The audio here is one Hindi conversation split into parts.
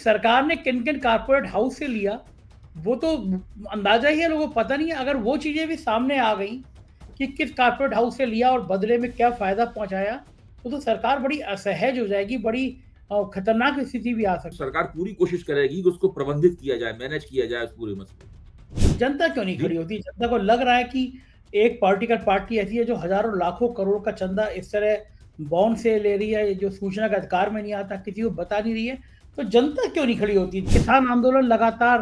सरकार ने किन-किन कॉर्पोरेट हाउस से लिया, वो तो अंदाज़ा ही है, लोगों को पता नहीं है। अगर वो चीज़ें भी सामने आ गई कि किस कॉर्पोरेट हाउस से लिया और बदले में क्या फ़ायदा पहुँचाया, तो सरकार बड़ी असहज हो जाएगी, बड़ी खतरनाक स्थिति भी आ सकती सरकार पूरी कोशिश करेगी कि उसको प्रबंधित किया जाए, मैनेज किया जाए उस पूरे मसले को। है। जनता क्यों नहीं जी। खड़ी होती? जनता को लग रहा है कि एक पॉलिटिकल पार्टी ऐसी है जो हज़ारों लाखों करोड़ का चंदा इस तरह बॉन्ड से ले रही है, जो सूचना के अधिकार में नहीं आता, किसी को बता नहीं रही है, तो जनता क्यों नहीं खड़ी होती? किसान आंदोलन लगातार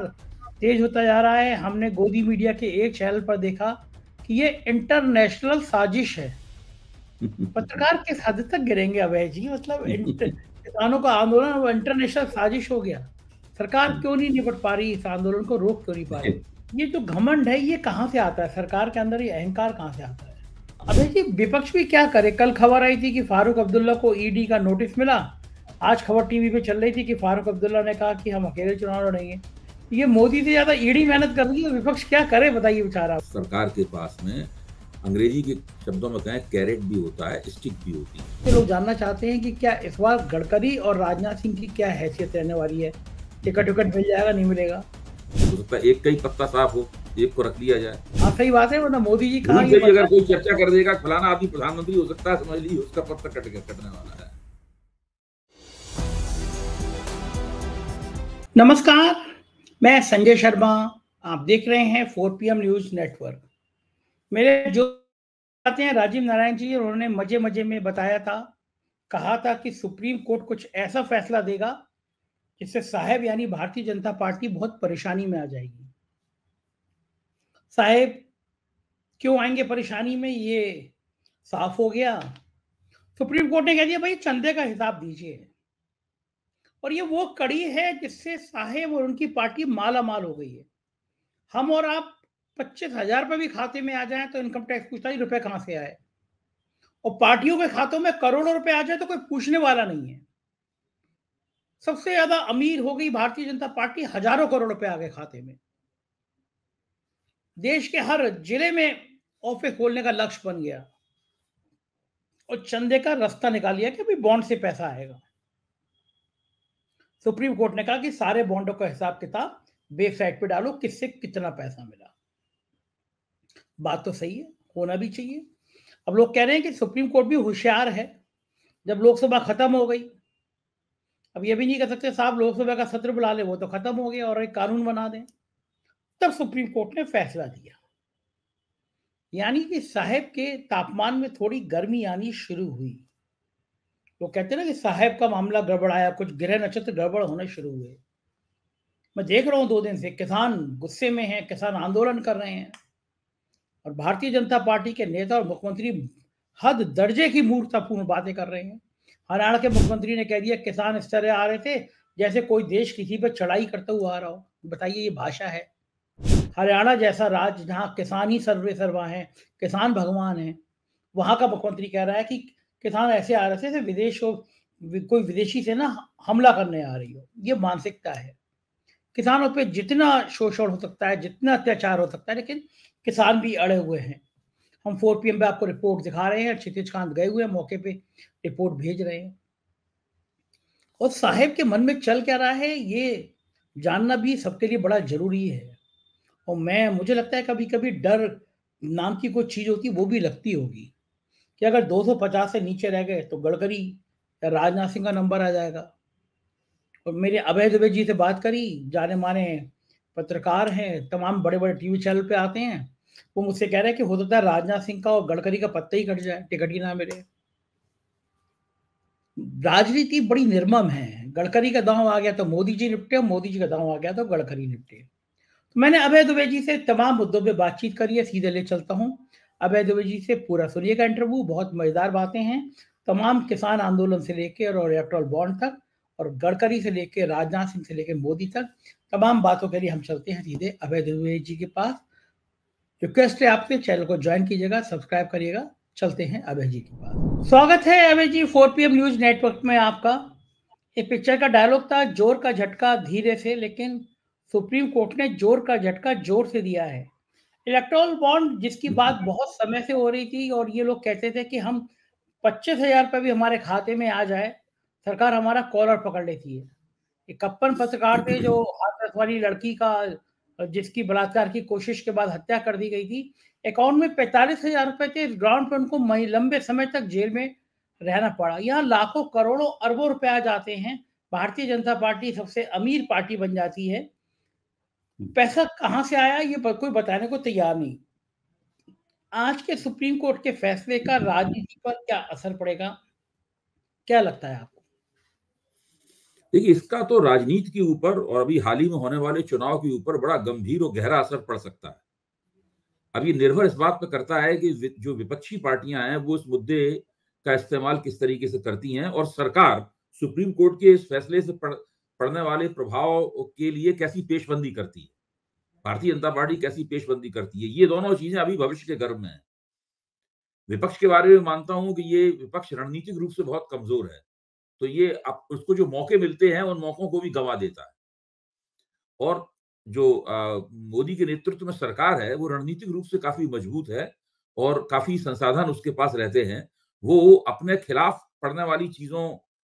तेज होता जा रहा है। हमने गोदी मीडिया के एक चैनल पर देखा कि ये इंटरनेशनल साजिश है। पत्रकार किस हद तक गिरेंगे अभय जी? मतलब किसानों का आंदोलन वो इंटरनेशनल साजिश हो गया। सरकार क्यों नहीं निपट पा रही, इस आंदोलन को रोक क्यों नहीं पा रही? ये जो घमंड है, ये कहाँ से आता है? सरकार के अंदर ये अहंकार कहाँ से आता है? अभय जी, विपक्ष भी क्या करे? कल खबर आई थी कि फारूक अब्दुल्ला को ईडी का नोटिस मिला। आज खबर टीवी पे चल रही थी कि फारूक अब्दुल्ला ने कहा कि हम अकेले चुनाव लड़ेंगे। ये मोदी से ज्यादा ईडी मेहनत कर रही है, विपक्ष क्या करे बताइए बेचारा। सरकार के पास में अंग्रेजी के शब्दों में कहें कैरेट भी होता है, स्टिक भी होती है। तो लोग जानना चाहते हैं कि क्या इस बार गडकरी और राजनाथ सिंह की क्या हैसियत रहने वाली है? टिकट विकट मिल जाएगा, नहीं मिलेगा? हो सकता है एक का ही पत्ता साफ हो, एक को रख लिया जाए। हाँ, सही बात है, वरना मोदी जी कहाँ भूल ये से भी अगर कोई चर्चा कर देगा फलाना आदमी प्रधानमंत्री हो सकता है, समझ लीजिए उसका पत्ता कटने वाला है। नमस्कार, मैं संजय शर्मा। आप देख रहे हैं 4 PM न्यूज़ नेटवर्क। मेरे जो आते हैं राजीव नारायण जी, उन्होंने मज़े-मज़े में बताया था, कहा था कि सुप्रीम कोर्ट कुछ ऐसा फैसला देगा, जिससे साहब यानी भारतीय जनता पार्टी बहुत परेशानी में आ जाएगी। साहब क्यों आएँगे परेशानी में, ये साफ हो गया। सुप्रीम कोर्ट ने कह दिया, भई चंदे का हिसाब दीजिए। और ये वो कड़ी है जिससे साहेब और उनकी पार्टी माला-माल हो गई है। हम और आप 25,000 रुपए भी खाते में आ जाएँ तो इनकम टैक्स पूछता है, ये रुपए कहाँ से आए? और पार्टियों के खातों में करोड़ों रुपए आ जाए तो कोई पूछने वाला नहीं है। सबसे ज़्यादा अमीर हो गई भारतीय जनता पार्टी, हज़ारों करोड़ रुपए आ गए खाते में। देश के हर जिले में ऑफिस खोलने का लक्ष्य बन गया और चंदे का रास्ता निकाल लिया कि भाई बॉन्ड से पैसा आएगा। सुप्रीम कोर्ट ने कहा कि सारे बॉन्डों का हिसाब किताब वेबसाइट पे डालो, किससे कितना पैसा मिला। बात तो सही है, होना भी चाहिए। अब लोग कह रहे हैं कि सुप्रीम कोर्ट भी होशियार है। जब लोकसभा खत्म हो गई, अब ये भी नहीं कह सकते साहब लोकसभा का सत्र बुला ले, वो तो खत्म हो गया और एक कानून बना दें। तब सुप्रीम कोर्ट ने फैसला दिया, यानी कि साहब के तापमान में थोड़ी गर्मी आनी शुरू हुई। वो कहते हैं ना कि साहब का मामला गड़बड़ाया, कुछ ग्रह नक्षत्र गड़बड़ होने शुरू हुए। मैं देख रहा हूं 2 दिन से किसान गुस्से में हैं, किसान आंदोलन कर रहे हैं और भारतीय जनता पार्टी के नेता और मुख्यमंत्री हद दर्जे की मूर्खतापूर्ण बातें कर रहे हैं। हरियाणा के मुख्यमंत्री ने कह दिया किसान इस तरह आ रहे थे जैसे कोई देश किसी पर चढ़ाई करता हुआ आ रहा हो। बताइए ये भाषा है? हरियाणा जैसा राज्य जहाँ किसान ही सर्वे सर्वा है, किसान भगवान है, वहाँ का मुख्यमंत्री कह रहा है कि किसान ऐसे आ रहे थे जैसे कोई विदेशी से ना हमला करने आ रही हो। ये मानसिकता है। किसानों पे जितना शोषण हो सकता है, जितना अत्याचार हो सकता है, लेकिन किसान भी अड़े हुए हैं। हम 4 PM पे आपको रिपोर्ट दिखा रहे हैं, क्षितिज कांत गए हुए हैं मौके पे, रिपोर्ट भेज रहे हैं। और साहेब के मन में चल क्या रहा है, ये जानना भी सबके लिए बड़ा ज़रूरी है। और मुझे लगता है कभी-कभी डर नाम की कोई चीज़ होती है, वो भी लगती होगी कि अगर 250 से नीचे रह गए तो गडकरी या राजनाथ सिंह का नंबर आ जाएगा। और मेरे अभय दुबे जी से बात करी, जाने-माने पत्रकार हैं, तमाम बड़े-बड़े टीवी चैनल पे आते हैं। वो मुझसे कह रहे हैं कि हो सकता है राजनाथ सिंह का और गडकरी का पत्ता ही कट जाए, टिकट ही ना मिले। राजनीति बड़ी निर्मम है। गडकरी का दांव आ गया तो मोदी जी निपटे और मोदी जी का दांव आ गया तो गडकरी निपटे। तो मैंने अभय दुबे जी से तमाम मुद्दों पे बातचीत करी है, सीधे ले चलता हूँ। अभय दुबे जी से पूरा सुनिएगा इंटरव्यू, बहुत मज़ेदार बातें हैं। तमाम किसान आंदोलन से लेके और इलेक्टोरल बॉन्ड तक और गडकरी से लेके राजनाथ सिंह से लेके मोदी तक, तमाम बातों के लिए हम चलते हैं सीधे अभय दुबे जी के पास। रिक्वेस्ट है आपसे, चैनल को ज्वाइन कीजिएगा, सब्सक्राइब करिएगा। चलते हैं अभय जी के पास। स्वागत है अभय जी 4 PM न्यूज़ नेटवर्क में आपका। एक पिक्चर का डायलॉग था, जोर का झटका धीरे से, लेकिन सुप्रीम कोर्ट ने जोर का झटका जोर से दिया है। इलेक्टोरल बॉन्ड जिसकी बात बहुत समय से हो रही थी और ये लोग कहते थे कि हम 25,000 रुपए भी हमारे खाते में आ जाए, सरकार हमारा कॉलर पकड़ लेती है। एक कप्पन पत्रकार थे जो हाथरस वाली लड़की का, जिसकी बलात्कार की कोशिश के बाद हत्या कर दी गई थी, अकाउंट में 45,000 रुपए थे। इस ग्राउंड पर उनको लंबे समय तक जेल में रहना पड़ा। यहाँ लाखों करोड़ों अरबों रुपए आ जाते हैं, भारतीय जनता पार्टी सबसे अमीर पार्टी बन जाती है। पैसा कहां से आया ये कोई बताने को तैयार नहीं। आज के सुप्रीम कोर्ट के फैसले का राजनीति पर क्या असर पड़ेगा, क्या लगता है आपको? देखिए, इसका तो राजनीति के ऊपर और अभी हाल ही में होने वाले चुनाव के ऊपर बड़ा गंभीर और गहरा असर पड़ सकता है। अब ये निर्भर इस बात पर करता है कि जो विपक्षी पार्टियां हैं वो इस मुद्दे का इस्तेमाल किस तरीके से करती हैं, और सरकार सुप्रीम कोर्ट के इस फैसले से पड़ने वाले प्रभाव के लिए कैसी पेशबंदी करती है, भारतीय जनता पार्टी कैसी पेशबंदी करती है। ये दोनों चीजें अभी भविष्य के गर्भ में है। विपक्ष के बारे में मानता हूं कि ये विपक्ष रणनीतिक रूप से बहुत कमजोर है, तो ये अब उसको जो मौके मिलते हैं उन मौकों को भी गंवा देता है। और जो मोदी के नेतृत्व में सरकार है वो रणनीतिक रूप से काफी मजबूत है और काफी संसाधन उसके पास रहते हैं। वो अपने खिलाफ पड़ने वाली चीजों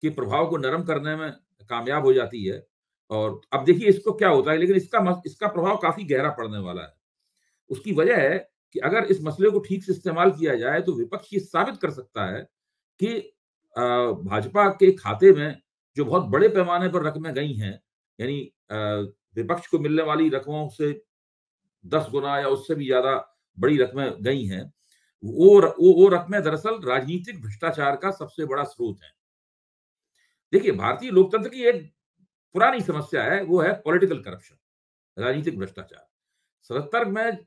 के प्रभाव को नरम करने में कामयाब हो जाती है। और अब देखिए इसको क्या होता है, लेकिन इसका प्रभाव काफी गहरा पड़ने वाला है। उसकी वजह है कि अगर इस मसले को ठीक से इस्तेमाल किया जाए तो विपक्ष ये साबित कर सकता है कि भाजपा के खाते में जो बहुत बड़े पैमाने पर रकमें गई हैं, यानी विपक्ष को मिलने वाली रकमों से 10 गुना या उससे भी ज्यादा बड़ी रकमें गई हैं, वो रकमें दरअसल राजनीतिक भ्रष्टाचार का सबसे बड़ा स्रोत है। देखिए, भारतीय लोकतंत्र की एक पुरानी समस्या है, वो है पॉलिटिकल करप्शन, राजनीतिक भ्रष्टाचार। 77 में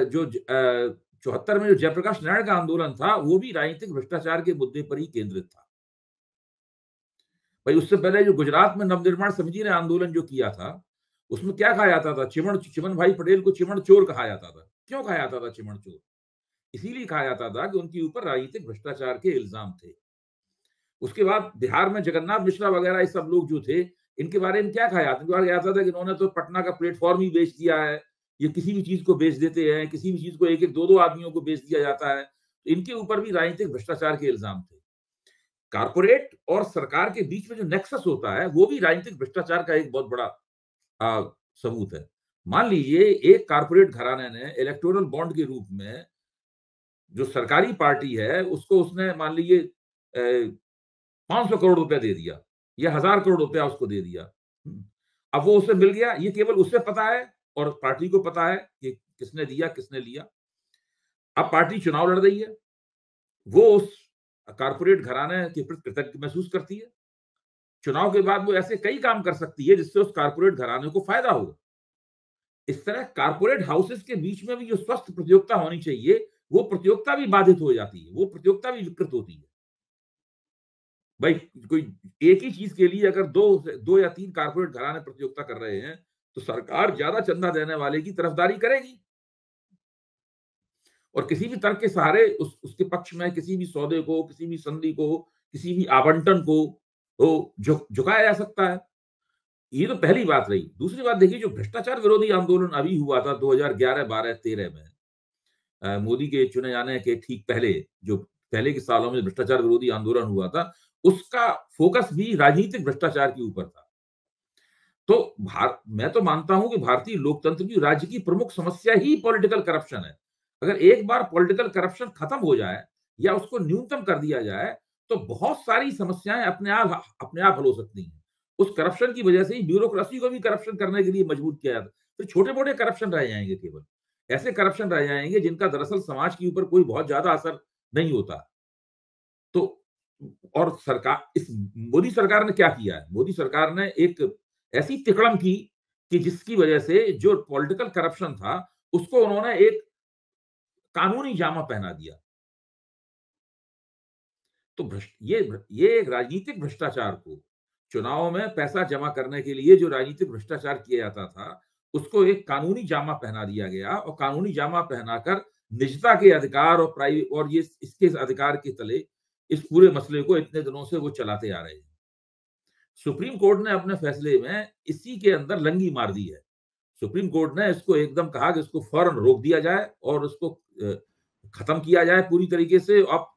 जो 74 में जो जयप्रकाश नारायण का आंदोलन था वो भी राजनीतिक भ्रष्टाचार के मुद्दे पर ही केंद्रित था। भाई, उससे पहले जो गुजरात में नवनिर्माण समिति ने आंदोलन जो किया था उसमें क्या कहा जाता था? चिमन भाई पटेल को चिमन चोर कहा जाता था। क्यों कहा जाता था चिमन चोर? इसीलिए कहा जाता था कि उनके ऊपर राजनीतिक भ्रष्टाचार के इल्जाम थे। उसके बाद बिहार में जगन्नाथ मिश्रा वगैरह ये सब लोग जो थे, इनके बारे में क्या कहा जाता था कि इन्होंने तो पटना का प्लेटफॉर्म ही बेच दिया है, ये किसी भी चीज को बेच देते हैं, किसी भी चीज को एक एक दो दो आदमियों को बेच दिया जाता है। तो इनके ऊपर भी राजनीतिक भ्रष्टाचार के इल्जाम थे। कारपोरेट और सरकार के बीच में जो नेक्सस होता है वो भी राजनीतिक भ्रष्टाचार का एक बहुत बड़ा सबूत है। मान लीजिए एक कारपोरेट घराने ने इलेक्टोरल बॉन्ड के रूप में जो सरकारी पार्टी है उसको उसने मान लीजिए 500 करोड़ रुपया दे दिया या 1000 करोड़ रुपया उसको दे दिया। अब वो उसे मिल गया, ये केवल उसे पता है और पार्टी को पता है कि किसने दिया किसने लिया। अब पार्टी चुनाव लड़ रही है, वो उस कारपोरेट घराने के प्रति कृतज्ञ महसूस करती है। चुनाव के बाद वो ऐसे कई काम कर सकती है जिससे उस कारपोरेट घराने को फायदा होगा। इस तरह कारपोरेट हाउसेस के बीच में भी जो स्वस्थ प्रतियोगिता होनी चाहिए वो प्रतियोगिता भी बाधित हो जाती है, वो प्रतियोगिता भी विकृत होती है। भाई, कोई एक ही चीज के लिए अगर दो या तीन कारपोरेट घराने प्रतियोगिता कर रहे हैं तो सरकार ज्यादा चंदा देने वाले की तरफदारी करेगी और किसी भी तर्क के सहारे उसके पक्ष में किसी भी सौदे को, किसी भी संधि को, किसी भी आवंटन को झुकाया जा सकता है। ये तो पहली बात रही। दूसरी बात देखिए, जो भ्रष्टाचार विरोधी आंदोलन अभी हुआ था 2011, 12, 13 में, मोदी के चुने जाने के ठीक पहले, जो पहले के सालों में भ्रष्टाचार विरोधी आंदोलन हुआ था, उसका फोकस भी राजनीतिक भ्रष्टाचार के ऊपर था। तो मैं तो मानता हूं कि भारतीय लोकतंत्र की राज्य की प्रमुख समस्या ही पॉलिटिकल करप्शन है। अगर एक बार पॉलिटिकल करप्शन खत्म हो जाए या उसको न्यूनतम कर दिया जाए तो बहुत सारी समस्याएं अपने आप हल हो सकती हैं। उस करप्शन की वजह से ही ब्यूरोक्रेसी को भी करप्शन करने के लिए मजबूर किया जाता है। फिर छोटे मोटे करप्शन रह जाएंगे, केवल ऐसे करप्शन रह जाएंगे जिनका दरअसल समाज के ऊपर कोई बहुत ज्यादा असर नहीं होता। तो और मोदी सरकार ने क्या किया है? मोदी सरकार ने एक ऐसी तिकड़म की कि जिसकी वजह से जो पॉलिटिकल करप्शन था उसको उन्होंने एक कानूनी जामा पहना दिया। तो ये राजनीतिक भ्रष्टाचार को, चुनाव में पैसा जमा करने के लिए जो राजनीतिक भ्रष्टाचार किया जाता था उसको एक कानूनी जामा पहना दिया गया और कानूनी जामा पहनाकर निजता के अधिकार और ये इसके अधिकार के तले इस पूरे मसले को इतने दिनों से वो चलाते आ रहे हैं। सुप्रीम कोर्ट ने अपने फैसले में इसी के अंदर लंगी मार दी है। सुप्रीम कोर्ट ने इसको एकदम कहा कि इसको फौरन रोक दिया जाए और उसको खत्म किया जाए पूरी तरीके से। अब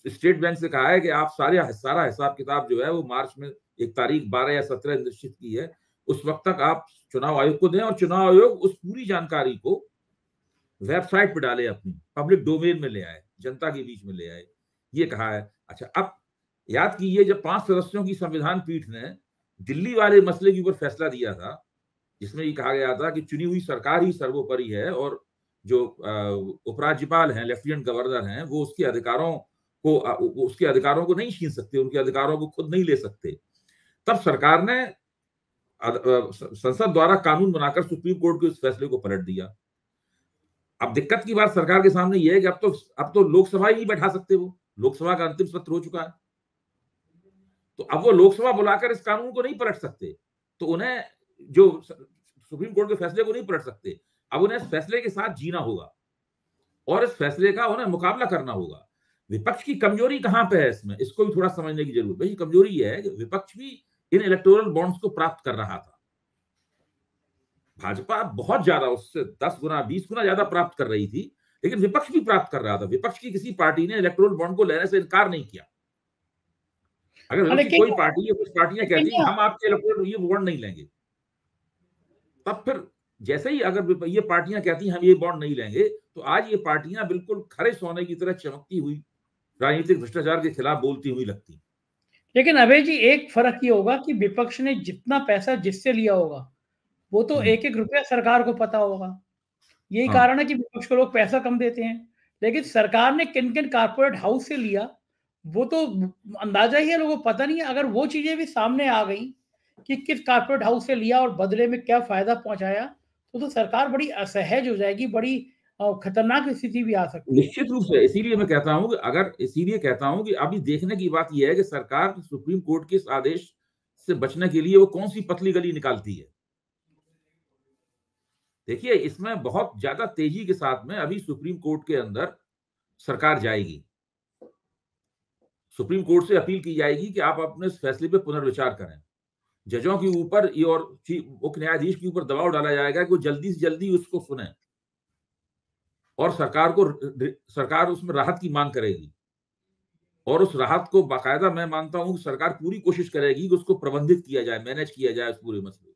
स्टेट बैंक से कहा है कि आप सारा हिसाब किताब जो है वो मार्च में एक तारीख 12 या 17 निश्चित की है, उस वक्त तक आप चुनाव आयोग को दें और चुनाव आयोग उस पूरी जानकारी को वेबसाइट पर डाले, अपनी पब्लिक डोमेन में ले आए, जनता के बीच में ले आए, ये कहा है। अच्छा, अब याद कीजिए जब 5 सदस्यों की संविधान पीठ ने दिल्ली वाले मसले के ऊपर फैसला दिया था, जिसमें ये कहा गया था कि चुनी हुई सरकार ही सर्वोपरि है और जो उपराज्यपाल हैं, लेफ्टिनेंट गवर्नर हैं, वो उसके अधिकारों को नहीं छीन सकते, उनके अधिकारों को खुद नहीं ले सकते। तब सरकार ने संसद द्वारा कानून बनाकर सुप्रीम कोर्ट के उस फैसले को पलट दिया। अब दिक्कत की बात सरकार के सामने यह है कि अब तो लोकसभा ही नहीं बैठा सकते, वो लोकसभा का अंतिम सत्र हो चुका है, तो अब वो लोकसभा बुलाकर इस कानून को नहीं पलट सकते, तो उन्हें जो सुप्रीम कोर्ट के फैसले को नहीं पलट सकते, अब उन्हें इस फैसले के साथ जीना होगा और इस फैसले का उन्हें मुकाबला करना होगा। विपक्ष की कमजोरी कहां पे है इसमें, इसको भी थोड़ा समझने की जरूरत है। कमजोरी यह है कि विपक्ष भी इन इलेक्टोरल बॉन्ड्स को प्राप्त कर रहा था। भाजपा बहुत ज्यादा, उससे 10 गुना 20 गुना ज्यादा प्राप्त कर रही थी, लेकिन विपक्ष भी प्राप्त कर रहा था। विपक्ष की किसी पार्टी ने इलेक्टोरल बॉन्ड को लेने से इनकार नहीं किया। अगर कोई पार्टी या कुछ पार्टियां कहती हैं हम आपके इलेक्टोरल ये बॉन्ड नहीं लेंगे, तब फिर जैसे ही अगर ये पार्टियां कहती हैं हम ये बॉन्ड नहीं लेंगे, तो आज ये पार्टियां बिल्कुल खरे सोने की तरह चमकती हुई राजनीतिक भ्रष्टाचार के खिलाफ बोलती हुई लगती। लेकिन अभय जी, एक फर्क ये होगा कि विपक्ष ने जितना पैसा जिससे लिया होगा वो तो एक एक रुपया सरकार को पता होगा। यही कारण है कि विपक्ष को लोग पैसा कम देते हैं। लेकिन सरकार ने किन किन कारपोरेट हाउस से लिया वो तो अंदाजा ही है, लोगों को पता नहीं है। अगर वो चीजें भी सामने आ गई कि किस कारपोरेट हाउस से लिया और बदले में क्या फायदा पहुंचाया, तो सरकार बड़ी असहज हो जाएगी, बड़ी खतरनाक स्थिति भी आ सकती है। निश्चित रूप से, इसीलिए मैं कहता हूं कि अभी देखने की बात यह है कि सरकार सुप्रीम कोर्ट के इस आदेश से बचने के लिए वो कौन सी पतली गली निकालती है। देखिए, इसमें बहुत ज्यादा तेजी के साथ में अभी सुप्रीम कोर्ट के अंदर सरकार जाएगी। सुप्रीम कोर्ट से अपील की जाएगी कि आप अपने इस फैसले पर पुनर्विचार करें। जजों के ऊपर और मुख्य न्यायाधीश के ऊपर दबाव डाला जाएगा कि वो जल्दी से जल्दी उसको सुने और सरकार उसमें राहत की मांग करेगी और उस राहत को बाकायदा, मैं मानता हूं कि सरकार पूरी कोशिश करेगी कि उसको प्रबंधित किया जाए, मैनेज किया जाए उस पूरे मसले।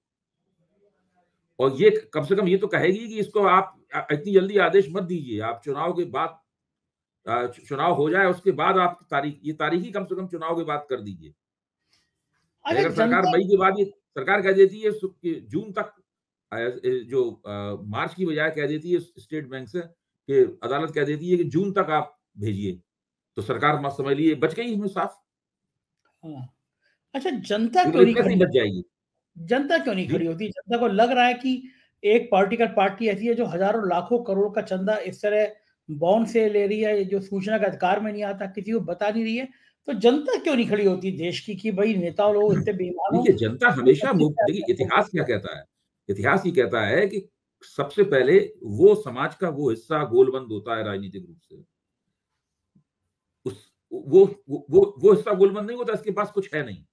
और ये कम से कम ये तो कहेगी कि इसको आप इतनी जल्दी आदेश मत दीजिए, आप चुनाव के बाद, चुनाव हो जाए उसके बाद आप तारीख ही कम से कम चुनाव के बाद कर दीजिए। अगर सरकार मई के बाद, ये सरकार कह देती है जून तक, जो मार्च की बजाय कह देती है स्टेट बैंक से कि अदालत कह देती है कि जून तक आप भेजिए, तो सरकार मत समझ लिए बच गई इसमें साफ। अच्छा, जनता क्यों नहीं खड़ी बच जाएगी? जनता क्यों नहीं खड़ी होती? जनता को लग रहा है कि एक पॉलिटिकल पार्टी ऐसी है जो हजारों लाखों करोड़ का चंदा इस तरह बॉन्ड से ले रही है, जो सूचना का अधिकार में नहीं आता, किसी को बता नहीं रही है, तो जनता क्यों नहीं खड़ी होती देश की कि भाई नेता लोग इतने बेईमान हो? देखिए, जनता हमेशा, देखिए इतिहास क्या कहता है, इतिहास ही कहता है कि सबसे पहले वो समाज का वो हिस्सा गोलबंद होता है राजनीतिक रूप से। वो हिस्सा गोलबंद नहीं होता, इसके पास कुछ है नहीं,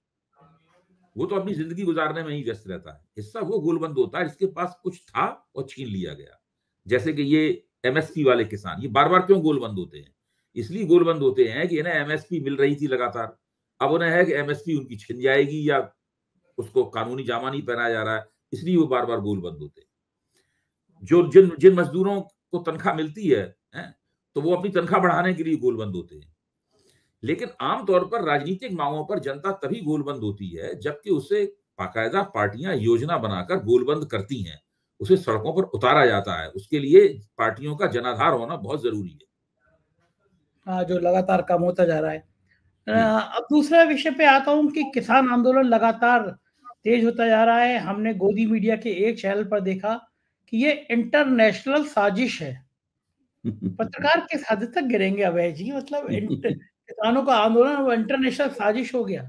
वो तो अपनी जिंदगी गुजारने में ही व्यस्त रहता है। हिस्सा वो गोलबंद होता है जिसके पास कुछ था और छीन लिया गया। जैसे कि ये एमएसपी वाले किसान, ये बार बार क्यों गोलबंद होते हैं? इसलिए गोलबंद होते हैं कि इन्हें एमएसपी मिल रही थी लगातार, अब उन्हें है कि एमएसपी उनकी छिन जाएगी या उसको कानूनी जामा नहीं पहनाया जा रहा है, इसलिए वो बार बार गोलबंद होते हैं। जो जिन मजदूरों को तनख्वाह मिलती है, तो वो अपनी तनख्वाह बढ़ाने के लिए गोलबंद होते हैं। लेकिन आमतौर पर राजनीतिक मांगों पर जनता तभी गोलबंद होती है जबकि उसे बाकायदा पार्टियां योजना बनाकर गोलबंद करती हैं, उसे सड़कों पर उतारा जाता है। उसके लिए पार्टियों का जनाधार होना बहुत जरूरी है। जो लगातार कम होता जा रहा है। अब दूसरा विषय पे आता हूं कि किसान आंदोलन लगातार तेज होता जा रहा है। हमने गोदी मीडिया के एक चैनल पर देखा कि ये इंटरनेशनल साजिश है। पत्रकार किस हद तक गिरेंगे अभय जी? मतलब किसानों का आंदोलन वो इंटरनेशनल साजिश हो गया।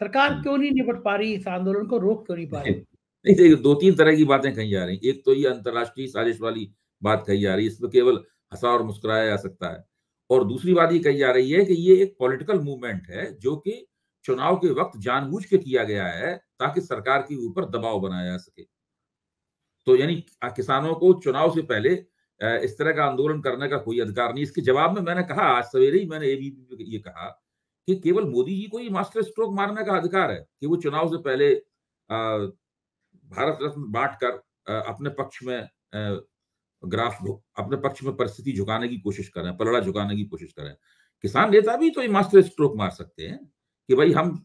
सरकार क्यों नहीं निपट पा रही, इस आंदोलन को रोक क्यों नहीं पा रही? नहीं, देखिए, 2-3 तरह की बातें कही जा रही। एक तो ये अंतर्राष्ट्रीय साजिश वाली बात कही जा रही है, इसमें केवल हंसा और मुस्कुराया जा सकता है। और दूसरी बात ये कही जा रही है कि ये एक पॉलिटिकल मूवमेंट है जो कि चुनाव के वक्त जानबूझ के किया गया है ताकि सरकार के ऊपर दबाव बनाया जा सके। तो यानी किसानों को चुनाव से पहले इस तरह का आंदोलन करने का कोई अधिकार नहीं। इसके जवाब में मैंने कहा, आज सवेरे ही मैंने एबीपी पे ये कहा कि केवल मोदी जी को ही मास्टर स्ट्रोक मारने का अधिकार है कि वो चुनाव से पहले भारत रत्न बांट कर अपने पक्ष में अपने पक्ष में परिस्थिति झुकाने की कोशिश करें, पलड़ा झुकाने की कोशिश करें। किसान नेता भी तो ये मास्टर स्ट्रोक मार सकते हैं कि भाई हम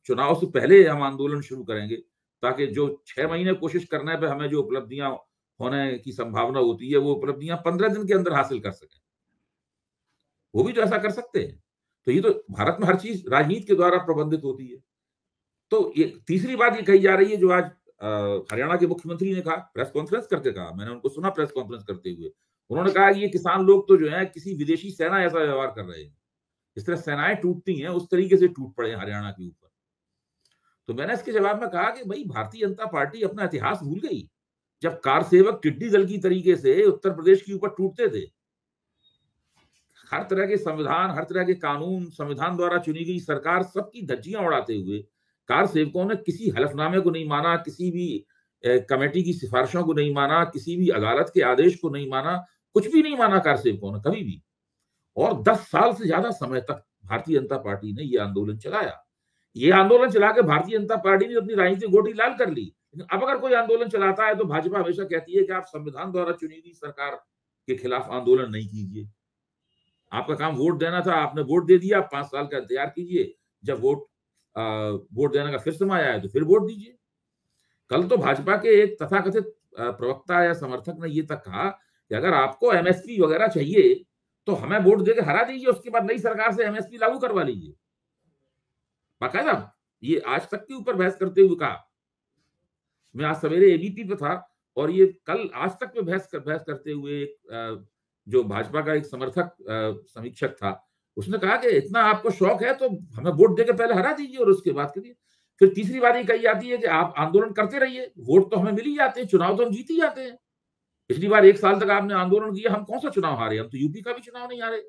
चुनाव से पहले हम आंदोलन शुरू करेंगे ताकि जो 6 महीने कोशिश करने पे हमें जो उपलब्धियां होने की संभावना होती है वो उपलब्धियां 15 दिन के अंदर हासिल कर सकें। वो भी तो ऐसा कर सकते हैं। तो ये तो भारत में हर चीज राजनीति के द्वारा प्रबंधित होती है। तो ये तीसरी बात ये कही जा रही है जो आज हरियाणा के मुख्यमंत्री ने कहा, प्रेस कॉन्फ्रेंस करके कहा, मैंने उनको सुना प्रेस कॉन्फ्रेंस करते हुए, उन्होंने कहा ये किसान लोग तो जो है किसी विदेशी सेना ऐसा व्यवहार कर रहे हैं, इस तरह सेनाएं टूटती हैं उस तरीके से टूट पड़े हरियाणा के ऊपर। तो मैंने इसके जवाब में कहा कि भाई भारतीय जनता पार्टी अपना इतिहास भूल गई, जब कार सेवक टिड्डी दल की तरीके से उत्तर प्रदेश के ऊपर टूटते थे। हर तरह के संविधान, हर तरह के कानून, संविधान द्वारा चुनी गई सरकार सबकी धज्जियां उड़ाते हुए कार सेवकों ने किसी हलफनामे को नहीं माना, किसी भी कमेटी की सिफारिशों को नहीं माना, किसी भी अदालत के आदेश को नहीं माना, कुछ भी नहीं माना कार सेवकों ने कभी भी। और 10 साल से ज्यादा समय तक भारतीय जनता पार्टी ने यह आंदोलन चलाया। ये आंदोलन चला के भारतीय जनता पार्टी ने अपनी राजनीतिक गोटी लाल कर ली। लेकिन अब अगर कोई आंदोलन चलाता है तो भाजपा हमेशा कहती है कि आप संविधान द्वारा चुनी गई सरकार के खिलाफ आंदोलन नहीं कीजिए, आपका काम वोट देना था, आपने वोट दे दिया, 5 साल का इंतजार कीजिए, जब वोट देने का फिर समय आया तो फिर वोट दीजिए। कल तो भाजपा के एक तथाकथित प्रवक्ता या समर्थक ने ये तक कहा कि अगर आपको एमएसपी वगैरह चाहिए तो हमें वोट देकर हरा दीजिए, उसके बाद नई सरकार से एमएसपी लागू करवा लीजिए। बाकायदा ये आज तक के ऊपर बहस करते हुए कहा। मैं आज सवेरे एबीपी पे था और ये कल आज तक पे बहस करते हुए जो भाजपा का एक समर्थक समीक्षक था, उसने कहा कि इतना आपको शौक है तो हमें वोट देकर पहले हरा दीजिए और उसके बाद करिए। फिर तीसरी बात ये कही जाती है कि आप आंदोलन करते रहिए, वोट तो हमें मिल ही जाते हैं, चुनाव तो हम जीत ही जाते हैं। पिछली बार 1 साल तक आपने आंदोलन किया, हम कौन सा चुनाव हारे? हम तो यूपी का भी चुनाव नहीं हारे।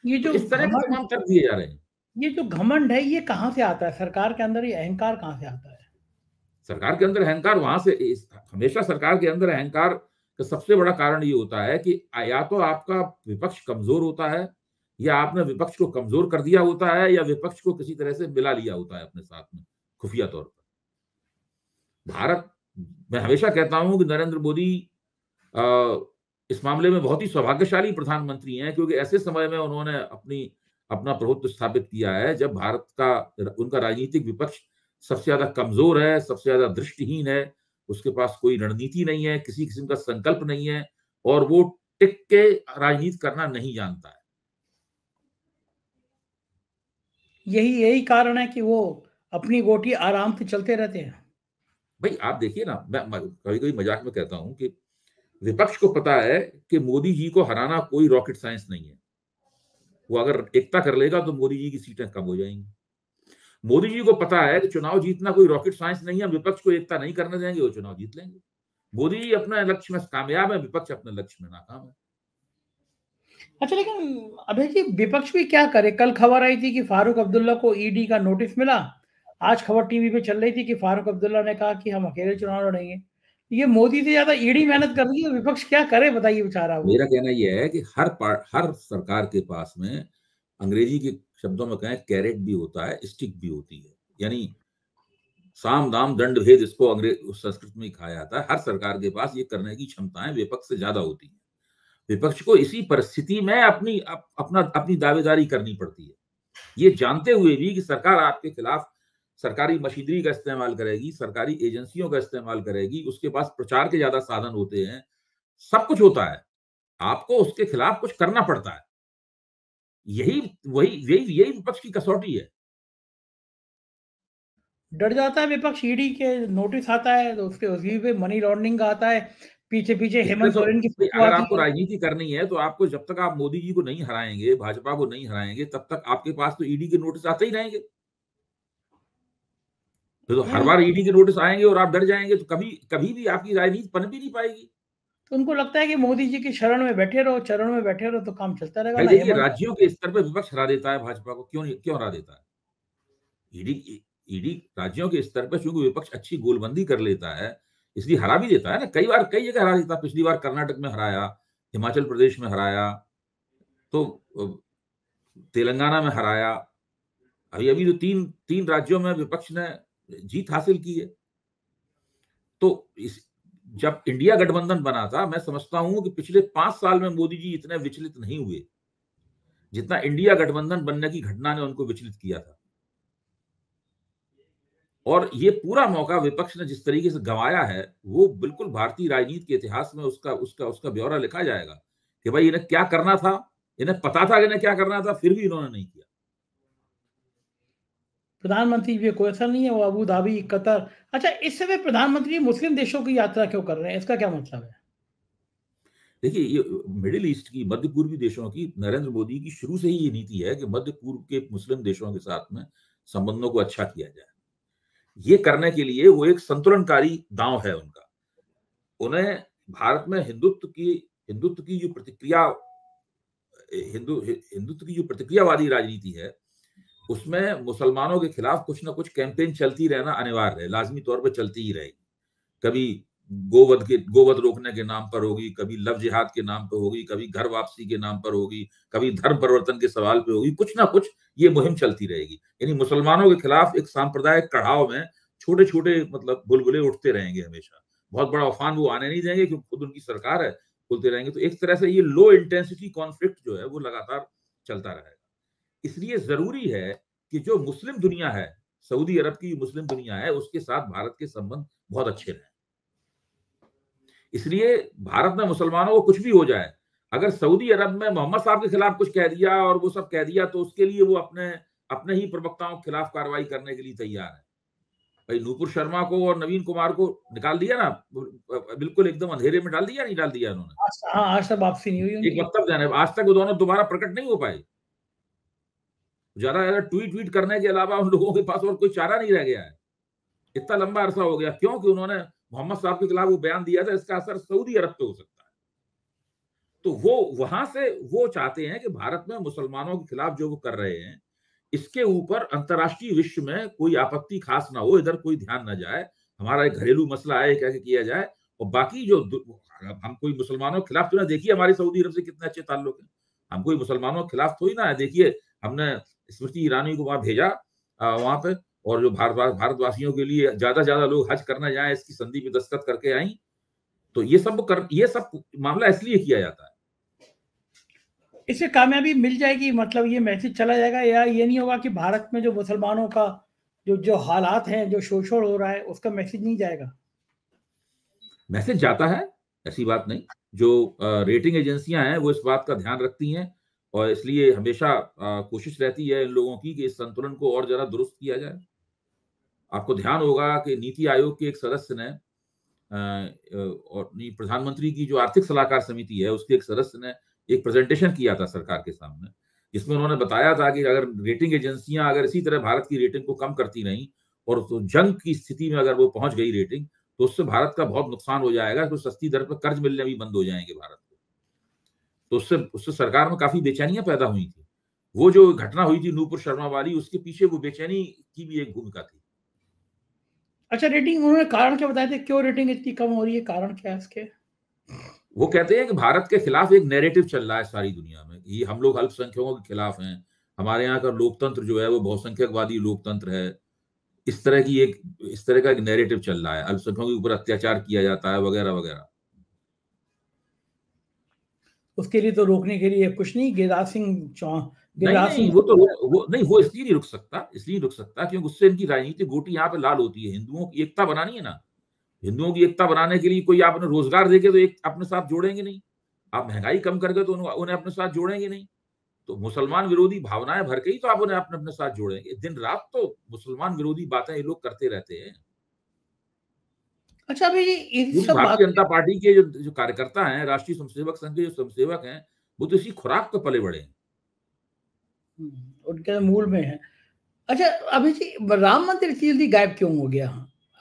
ये जो तो इस तरह के तमाम तर्क दिए जा रहे हैं। ये जो घमंड है ये कहां से आता है? सरकार के अंदर ये अहंकार कहां से आता है? सरकार के अंदर अहंकार वहां से, हमेशा सरकार के अंदर अहंकार का सबसे बड़ा कारण ये होता है कि या तो आपका विपक्ष कमजोर होता है, या आपने विपक्ष को कमजोर कर दिया होता है, या विपक्ष को किसी तरह से मिला लिया होता है अपने साथ में खुफिया तौर पर। भारत, मैं हमेशा कहता हूं कि नरेंद्र मोदी इस मामले में बहुत ही सौभाग्यशाली प्रधानमंत्री हैं, क्योंकि ऐसे समय में उन्होंने अपना प्रभुत्व स्थापित किया है जब भारत का उनका राजनीतिक विपक्ष सबसे ज्यादा कमजोर है, सबसे ज्यादा दृष्टिहीन है, उसके पास कोई रणनीति नहीं है, किसी किस्म का संकल्प नहीं है, और वो टिक के राजनीति करना नहीं जानता है। यही कारण है कि वो अपनी गोटी आराम से चलते रहते हैं। भाई आप देखिए ना, मैं कभी कभी मजाक में कहता हूं कि विपक्ष को पता है कि मोदी जी को हराना कोई रॉकेट साइंस नहीं है। वो अगर एकता कर लेगा तो मोदी जी की सीटें कम हो जाएंगी। मोदी जी को पता है कि चुनाव जीतना कोई रॉकेट साइंस नहीं है, विपक्ष को एकता नहीं करने देंगे, वो चुनाव जीत लेंगे। मोदी जी अपने लक्ष्य में कामयाब है, विपक्ष अपने लक्ष्य में नाकाम है। अच्छा, लेकिन अभय जी विपक्ष भी क्या करे? कल खबर आई थी कि फारूक अब्दुल्ला को ईडी का नोटिस मिला। आज खबर टीवी पे चल रही थी कि फारूक अब्दुल्ला ने कहा कि हम अकेले चुनाव लड़ेंगे। ये मोदी से ज्यादा ईडी मेहनत कर रही है, विपक्ष क्या करे बताइए बेचारा। मेरा कहना यह है कि हर सरकार के पास में, अंग्रेजी के शब्दों में कहें, कैरेट भी होता है, स्टिक भी होती है। यानी साम दाम दंड भेद, इसको संस्कृत में कहा जाता है। हर सरकार के पास ये करने की क्षमताएं विपक्ष से ज्यादा होती है। विपक्ष को इसी परिस्थिति में अपनी दावेदारी करनी पड़ती है, ये जानते हुए भी कि सरकार आपके खिलाफ सरकारी मशीनरी का इस्तेमाल करेगी, सरकारी एजेंसियों का इस्तेमाल करेगी, उसके पास प्रचार के ज्यादा साधन होते हैं, सब कुछ होता है, आपको उसके खिलाफ कुछ करना पड़ता है। यही विपक्ष की कसौटी है। डर जाता है विपक्ष, ईडी के नोटिस आता है तो उसके उसी पे मनी लॉन्ड्रिंग का आता है, पीछे हेमंत सोरेन की फोटो अगर आती आपको है। राजनीति करनी है तो आपको, जब तक आप मोदी जी को नहीं हराएंगे, भाजपा को नहीं हराएंगे, तब तक आपके पास तो ईडी के नोटिस आते ही रहेंगे। तो हर बार ईडी के नोटिस आएंगे और आप डर जाएंगे तो कभी भी आपकी राजनीति पनप ही नहीं पाएगी। तो उनको लगता है कि मोदी जी की शरण में बैठे रहो, चरण में बैठे रहो तो काम चलता रहेगा ना। देखिए, राज्यों के स्तर पर विपक्ष हरा देता है भाजपा को, क्यों हरा देता है? ईडी राज्यों के स्तर पर चूंकि विपक्ष अच्छी गोलबंदी कर लेता है, इसलिए हरा भी देता है ना। कई जगह हरा देता है। पिछली बार कर्नाटक में हराया, हिमाचल प्रदेश में हराया। तो तेलंगाना में हराया, अभी अभी तो तीन राज्यों में विपक्ष ने जीत हासिल की है। तो जब इंडिया गठबंधन बना था, मैं समझता हूं कि पिछले 5 साल में मोदी जी इतने विचलित नहीं हुए जितना इंडिया गठबंधन बनने की घटना ने उनको विचलित किया था। और ये पूरा मौका विपक्ष ने जिस तरीके से गंवाया है, वो बिल्कुल भारतीय राजनीति के इतिहास में उसका ब्यौरा लिखा जाएगा कि भाई इन्हें क्या करना था, इन्हें पता था कि इन्हें क्या करना था, फिर भी इन्होंने नहीं किया। प्रधानमंत्री भी कोई असर नहीं है, वो अबू धाबी, कतर। अच्छा, इस समय प्रधानमंत्री मुस्लिम देशों की यात्रा क्यों कर रहे हैं, इसका क्या मतलब है? देखिए, ये मिडिल ईस्ट की, मध्य पूर्वी देशों की, नरेंद्र मोदी की शुरू से ही ये नीति है कि मध्य पूर्व के मुस्लिम देशों के साथ में संबंधों को अच्छा किया जाए। ये करने के लिए वो एक संतुलनकारी दांव है उनका। उन्हें भारत में हिंदुत्व की जो प्रतिक्रियावादी राजनीति है, उसमें मुसलमानों के खिलाफ कुछ ना कुछ कैंपेन चलती रहना अनिवार्य है, लाजमी तौर पर चलती ही रहेगी। कभी गोवध रोकने के नाम पर होगी, कभी लव जिहाद के नाम पर होगी, कभी घर वापसी के नाम पर होगी, कभी धर्म परिवर्तन के सवाल पे होगी, कुछ ना कुछ ये मुहिम चलती रहेगी। यानी मुसलमानों के खिलाफ एक सांप्रदायिक कड़ाव में छोटे छोटे मतलब बुलबुले उठते रहेंगे हमेशा। बहुत बड़ा उफान वो आने नहीं देंगे क्योंकि खुद उनकी सरकार है, खुलते रहेंगे। तो एक तरह से ये लो इंटेंसिटी कॉन्फ्लिक्ट जो है वो लगातार चलता रहेगा। इसलिए जरूरी है कि जो मुस्लिम दुनिया है, सऊदी अरब की मुस्लिम दुनिया है, उसके साथ भारत के संबंध बहुत अच्छे रहे। इसलिए भारत में मुसलमानों को कुछ भी हो जाए, अगर सऊदी अरब में मोहम्मद साहब के खिलाफ कुछ कह दिया और वो सब कह दिया, तो उसके लिए वो अपने ही प्रवक्ताओं के खिलाफ कार्रवाई करने के लिए तैयार है। भाई नूपुर शर्मा को और नवीन कुमार को निकाल दिया ना, बिल्कुल एकदम अंधेरे में डाल दिया, नहीं डाल दिया उन्होंने? आज तक वापसी नहीं हुई एक वक्तव्य देने, आज तक वो दोनों दोबारा प्रकट नहीं हो पाए। ज्यादा ट्वीट करने के अलावा उन लोगों के पास और कोई चारा नहीं रह गया है। इतना लंबा अरसा हो गया, क्योंकि उन्होंने मोहम्मद साहब के खिलाफ वो बयान दिया था, इसका असर सऊदी अरब पे हो सकता है। तो वो वहां से वो चाहते हैं कि भारत में मुसलमानों के खिलाफ जो वो कर रहे हैं, इसके ऊपर अंतर्राष्ट्रीय विश्व में कोई आपत्ति खास ना हो, इधर कोई ध्यान ना जाए, हमारा एक घरेलू मसला है, कैसे किया जाए। और बाकी जो हम कोई मुसलमानों के खिलाफ तो ना, देखिए हमारे सऊदी अरब से कितने अच्छे ताल्लुक हैं, हम कोई मुसलमानों के खिलाफ थोड़ी ना है। देखिए हमने स्मृति ईरानी को वहां भेजा, वहां पे, और जो भारतवासियों के लिए ज्यादा लोग हज करना जाए, इसकी संधि पे दस्तखत करके आई। तो ये सब मामला इसलिए किया जाता है। इससे कामयाबी मिल जाएगी, मतलब ये मैसेज चला जाएगा, या ये नहीं होगा कि भारत में जो मुसलमानों का जो हालात हैं, जो शोषण हो रहा है, उसका मैसेज नहीं जाएगा? मैसेज जाता है, ऐसी बात नहीं। जो रेटिंग एजेंसियां हैं वो इस बात का ध्यान रखती हैं, और इसलिए हमेशा कोशिश रहती है इन लोगों की कि इस संतुलन को और ज्यादा दुरुस्त किया जाए। आपको ध्यान होगा कि नीति आयोग के एक सदस्य ने और प्रधानमंत्री की जो आर्थिक सलाहकार समिति है, उसके एक सदस्य ने एक प्रेजेंटेशन किया था सरकार के सामने, जिसमें उन्होंने बताया था कि अगर रेटिंग एजेंसियां अगर इसी तरह भारत की रेटिंग को कम करती रहीं, और तो जंग की स्थिति में अगर वो पहुंच गई रेटिंग, तो उससे भारत का बहुत नुकसान हो जाएगा। तो सस्ती दर पर कर्ज मिलने भी बंद हो जाएंगे भारत को। तो उससे सरकार में काफी बेचैनियां पैदा हुई थी। वो जो घटना हुई थी नूपुर शर्मा वाली, उसके पीछे वो बेचैनी की भी एक भूमिका थी। अच्छा, रेटिंग उन्होंने कारण क्या बताए थे, क्यों रेटिंग इतनी कम हो रही है, कारण क्या है इसके? वो कहते हैं कि भारत के खिलाफ एक नैरेटिव चल रहा है सारी दुनिया में, कि हम लोग अल्पसंख्यकों के खिलाफ हैं, हमारे यहाँ का लोकतंत्र जो है वो बहुसंख्यकवादी लोकतंत्र है। इस तरह का एक नैरेटिव चल रहा है, अल्पसंख्यकों के ऊपर अत्याचार किया जाता है, वगैरह वगैरह। उसके लिए तो रोकने के लिए कुछ नहीं, गिरिराज नहीं, सिंह वो इसलिए नहीं रुक सकता क्योंकि उससे इनकी राजनीतिक गोटी यहाँ पे लाल होती है। हिंदुओं की एकता बनानी है ना, हिंदुओं की एकता बनाने के लिए कोई आप उन्हें रोजगार देके तो एक अपने साथ जोड़ेंगे नहीं, आप महंगाई कम करके तो उन्हें अपने साथ जोड़ेंगे नहीं। तो मुसलमान विरोधी भावनाएं भर के ही तो आप उन्हें अपने अपने साथ जोड़ेंगे। दिन रात तो मुसलमान विरोधी बातें ये लोग करते रहते हैं। अच्छा, अभी इन पूरी सब भारतीय बात, जनता पार्टी के जो कार्यकर्ता हैं, राष्ट्रीय स्वयंसेवक संघ के जो स्वयंसेवक हैं, वो तो इसी खुराक पे पले बड़े हैं। उनके मूल में है। अच्छा, अभी जी राम मंदिर इतनी जल्दी गायब क्यों हो गया?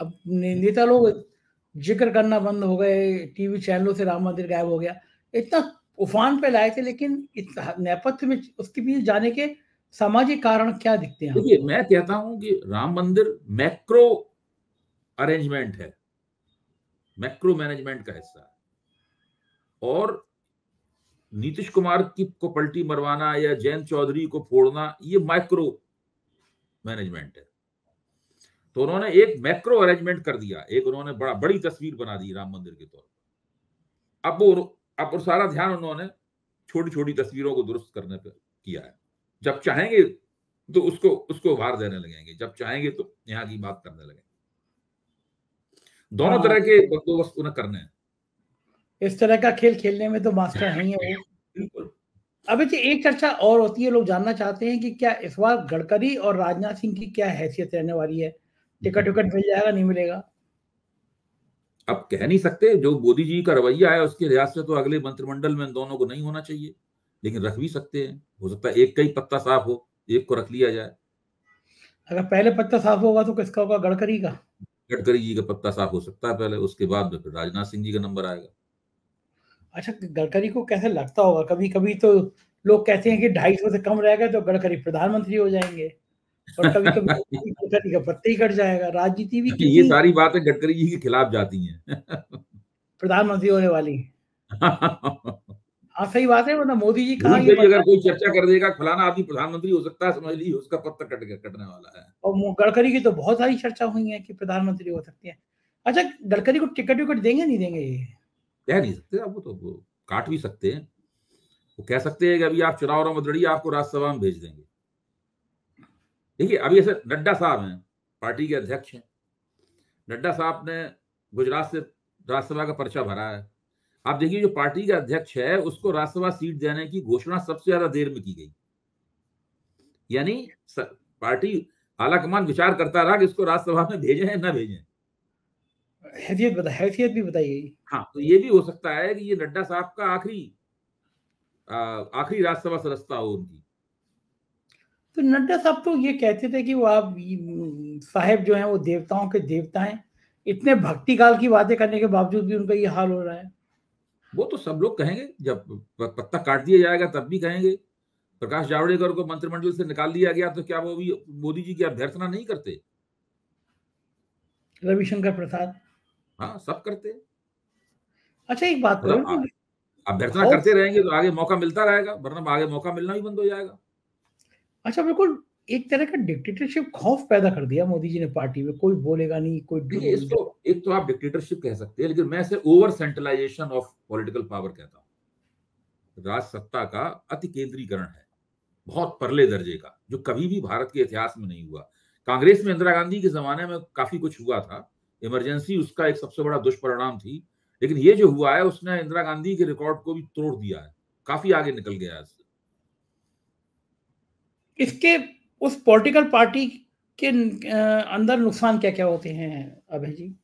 अब नेता लोग जिक्र करना बंद हो गए, टीवी चैनलों से राम मंदिर गायब हो गया। इतना उफान पे लाए थे, लेकिन इस नेपथ्य में उसके पीछे जाने के सामाजिक कारण क्या दिखते हैं देखिए, आपको? मैं कहता हूं कि राम मंदिर मैक्रो अरेंजमेंट है, मैक्रो मैनेजमेंट का हिस्सा है। और नीतीश कुमार की को पलटी मरवाना या जयंत चौधरी को फोड़ना, ये माइक्रो मैनेजमेंट है। तो उन्होंने एक मैक्रो अरेंजमेंट कर दिया, एक उन्होंने बड़ी तस्वीर बना दी राम मंदिर के तौर पर। अब वो सारा ध्यान उन्होंने छोटी छोटी तस्वीरों को दुरुस्त करने पर किया है। जब चाहेंगे तो उसको उभार देने लगेंगे, जब चाहेंगे तो यहाँ की बात करने लगेंगे। दोनों तरह के बंदोबस्त उन्हें करने हैं। इस तरह का खेल खेलने में तो मास्टर हैं ही है वो। बिल्कुल। अभी जी एक चर्चा और होती है, लोग जानना चाहते हैं कि क्या इस बार गडकरी और राजनाथ सिंह की क्या हैसियत रहने वाली है, टिकट मिल जाएगा नहीं मिलेगा? अब कह नहीं सकते, जो मोदी जी का रवैया है उसके लिहाज से तो अगले मंत्रिमंडल में इन दोनों को नहीं होना चाहिए, लेकिन रख भी सकते हैं। हो सकता है एक का ही पत्ता साफ हो, एक को रख लिया जाए। अगर पहले पत्ता साफ होगा तो किसका होगा? गडकरी का। गडकरी जी का पत्ता साफ हो सकता है पहले, उसके बाद में फिर राजनाथ सिंह जी का नंबर आएगा। अच्छा, गडकरी को कैसे लगता होगा? कभी कभी तो लोग कहते हैं कि 250 से कम रह गए तो गडकरी प्रधानमंत्री हो जाएंगे, और कभी कभी गडकरी का पत्ता ही कट जाएगा। राजनीति भी ये कितनी सारी बातें गडकरी जी के खिलाफ जाती हैं। प्रधानमंत्री होने वाली। हाँ सही बात है, मतलब मोदी जी कहाँ भूल ये से भी अगर बता। कोई चर्चा कर देगा फलाना आदमी प्रधानमंत्री हो सकता है, समझ लीजिए उसका पत्ता कटने वाला है। और गडकरी की तो बहुत सारी चर्चा हुई है कि प्रधानमंत्री हो सकते हैं। अच्छा, गडकरी को टिकट विकट देंगे नहीं देंगे ये? कह नहीं सकते, अब वो काट भी सकते हैं। वो कह सकते हैं कि अभी आप चुनाव मत लड़िए, आपको राज्यसभा में भेज देंगे। देखिए अभी ऐसे नड्डा साहब हैं, पार्टी के अध्यक्ष हैं। नड्डा साहब ने गुजरात से राज्यसभा का पर्चा भरा है। आप देखिए जो पार्टी का अध्यक्ष है उसको राज्यसभा सीट देने की घोषणा सबसे ज्यादा देर में की गई। यानी पार्टी आलाकमान विचार करता रहा कि इसको राज्यसभा में भेजें या न भेजें। हैसियत भी बताई गई। हाँ, तो ये भी हो सकता है कि ये नड्डा साहब का आखिरी राज्यसभा सदस्यता हो उनकी। तो नड्डा साहब तो ये कहते थे कि वो आप साहेब जो हैं वो देवताओं के देवता हैं, इतने भक्ति काल की बातें करने के बावजूद भी उनका ये हाल हो रहा है। वो तो सब लोग कहेंगे, जब पत्ता काट दिया जाएगा तब भी कहेंगे। प्रकाश जावड़ेकर को मंत्रिमंडल से निकाल दिया गया तो क्या वो भी मोदी जी की अभ्यर्थना नहीं करते? रविशंकर प्रसाद। हाँ, सब करते। अच्छा एक बात मतलब अभ्यर्थना करते रहेंगे तो आगे मौका मिलता रहेगा, वरना आगे मौका मिलना भी बंद हो जाएगा। अच्छा, बिल्कुल एक तरह का डिक्टेटरशिप खौफ पैदा कर दिया मोदी जी ने पार्टी में, कोई बोलेगा नहीं, कोई देखिए इसको एक तो आप डिक्टेटरशिप कह सकते हैं, लेकिन मैं इसे over centralisation of political power कहता हूँ। राज सत्ता का अति केंद्रीकरण है, बहुत परले दर्जे का, जो कभी भी भारत के इतिहास में नहीं हुआ। कांग्रेस में इंदिरा गांधी के जमाने में काफी कुछ हुआ था, इमरजेंसी उसका एक सबसे बड़ा दुष्परिणाम थी, लेकिन ये जो हुआ है उसने इंदिरा गांधी के रिकॉर्ड को भी तोड़ दिया है, काफी आगे निकल गया है। इसके उस पॉलिटिकल पार्टी के अंदर नुकसान क्या क्या होते हैं अभय जी?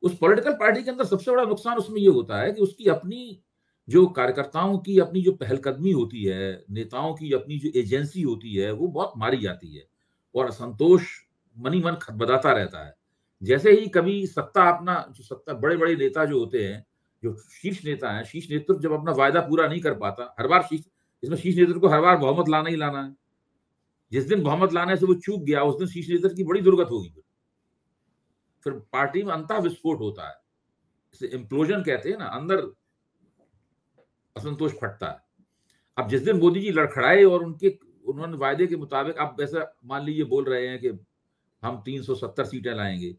उस पॉलिटिकल पार्टी के अंदर सबसे बड़ा नुकसान उसमें ये होता है कि उसकी अपनी जो कार्यकर्ताओं की अपनी जो पहलकदमी होती है, नेताओं की अपनी जो एजेंसी होती है, वो बहुत मारी जाती है और असंतोष मनी मन खदबदाता रहता है। जैसे ही कभी सत्ता बड़े बड़े नेता जो होते हैं, जो शीर्ष नेता हैं, शीर्ष नेतृत्व जब अपना वायदा पूरा नहीं कर पाता, हर बार इसमें शीर्ष नेतृत्व को हर बार बहुमत लाना ही लाना है। जिस दिन बहुमत लाने से वो चूक गया उस दिन शीर्ष नेतृत्व की बड़ी दुर्गत होगी। फिर पार्टी में अंतः विस्फोट होता है, इसे इम्प्लोजन कहते हैं ना, अंदर असंतोष फटता है। अब जिस दिन मोदी जी लड़खड़ाए और उन्होंने वायदे के मुताबिक, अब ऐसा मान लीजिए बोल रहे हैं कि हम 370 सीटें लाएंगे,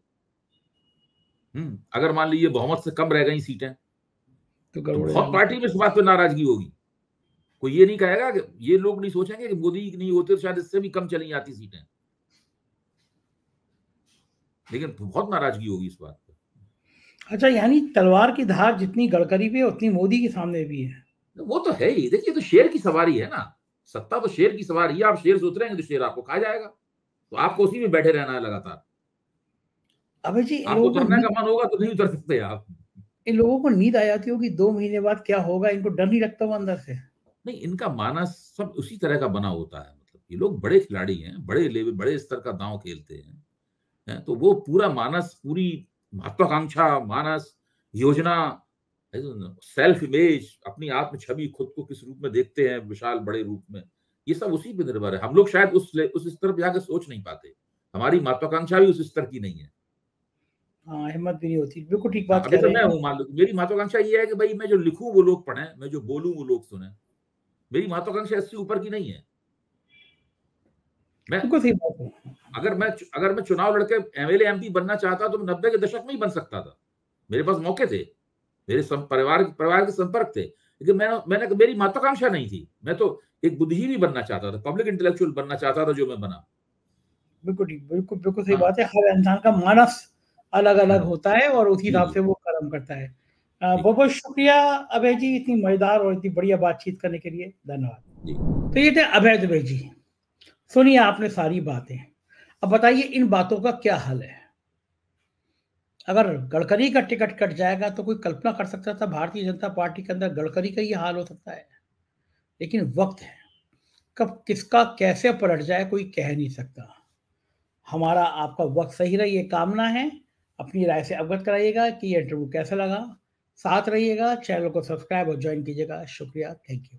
अगर मान लीजिए बहुमत से कम रह गई सीटें तो बहुत पार्टी में इस बात पर नाराजगी होगी। कोई ये नहीं कहेगा कि ये लोग नहीं सोचेंगे कि मोदी नहीं होते तो शायद इससे भी कम चली जाती सीटें, लेकिन बहुत नाराजगी होगी इस बात पर। अच्छा, यानी तलवार की धार जितनी गडकरी पे उतनी मोदी के सामने भी है। वो तो है ही। देखिए तो शेर की सवारी है ना, सत्ता तो शेर की सवारी है। आप शेर से उतरेंगे तो शेर आपको खा जाएगा, तो आपको उसी में बैठे रहना है लगातार। अबे जी, आपको उतरने का मन होगा तो नहीं उतर सकते आप। इन लोगों को नींद आ जाती होगी 2 महीने बाद क्या होगा, इनको डर नहीं लगता वो अंदर से? नहीं, इनका मानस सब उसी तरह का बना होता है। मतलब ये लोग बड़े खिलाड़ी हैं, बड़े लेवल बड़े स्तर का दांव खेलते हैं, तो वो पूरा मानस, पूरी महत्वाकांक्षा, मानस, योजना, सेल्फ इमेज, अपनी आत्म छवि, खुद को किस रूप में देखते हैं, विशाल बड़े रूप में, ये सब उसी पे निर्भर है। हम लोग शायद उस स्तर पर जाकर सोच नहीं पाते, हमारी महत्वाकांक्षा भी उस स्तर की नहीं है। हाँ, हिम्मत भी नहीं होती, बिल्कुल ठीक बात अभी कह तो रहे मैं हैं। हूँ, मान लो मेरी महत्वाकांक्षा ये है कि भाई मैं जो लिखूं वो लोग पढ़ें, मैं जो बोलूं वो लोग सुने। मेरी महत्वाकांक्षा इससे ऊपर की नहीं है। मैं बिल्कुल सही बात है। अगर मैं चुनाव लड़के एमएलए एमपी बनना चाहता तो मैं 90 के दशक में ही बन सकता था। मेरे पास मौके थे, मेरे परिवार के संपर्क थे, लेकिन मैंने मेरी महत्वाकांक्षा नहीं थी। मैं तो एक बुद्धिजीवी बनना चाहता था, पब्लिक इंटेलेक्चुअल बनना चाहता था, जो मैं बना। बिल्कुल ठीक, बिल्कुल बिल्कुल सही हाँ बात है। हर इंसान का मानस अलग अलग हाँ होता है और उसी जी हिसाब जी से वो कर्म करता है। जी बहुत बहुत शुक्रिया अभय जी, इतनी मजेदार और इतनी बढ़िया बातचीत करने के लिए, धन्यवाद। जी। तो ये थे अभय दुबे जी। सुनिए आपने सारी बातें, अब बताइए इन बातों का क्या हल है। अगर गडकरी का टिकट कट जाएगा तो कोई कल्पना कर सकता था भारतीय जनता पार्टी के अंदर गडकरी का ये हाल हो सकता है। लेकिन वक्त है, कब किसका कैसे पलट जाए कोई कह नहीं सकता। हमारा आपका वक्त सही रहे ये कामना है। अपनी राय से अवगत कराइएगा कि ये इंटरव्यू कैसा लगा। साथ रहिएगा, चैनल को सब्सक्राइब और ज्वाइन कीजिएगा। शुक्रिया, थैंक यू।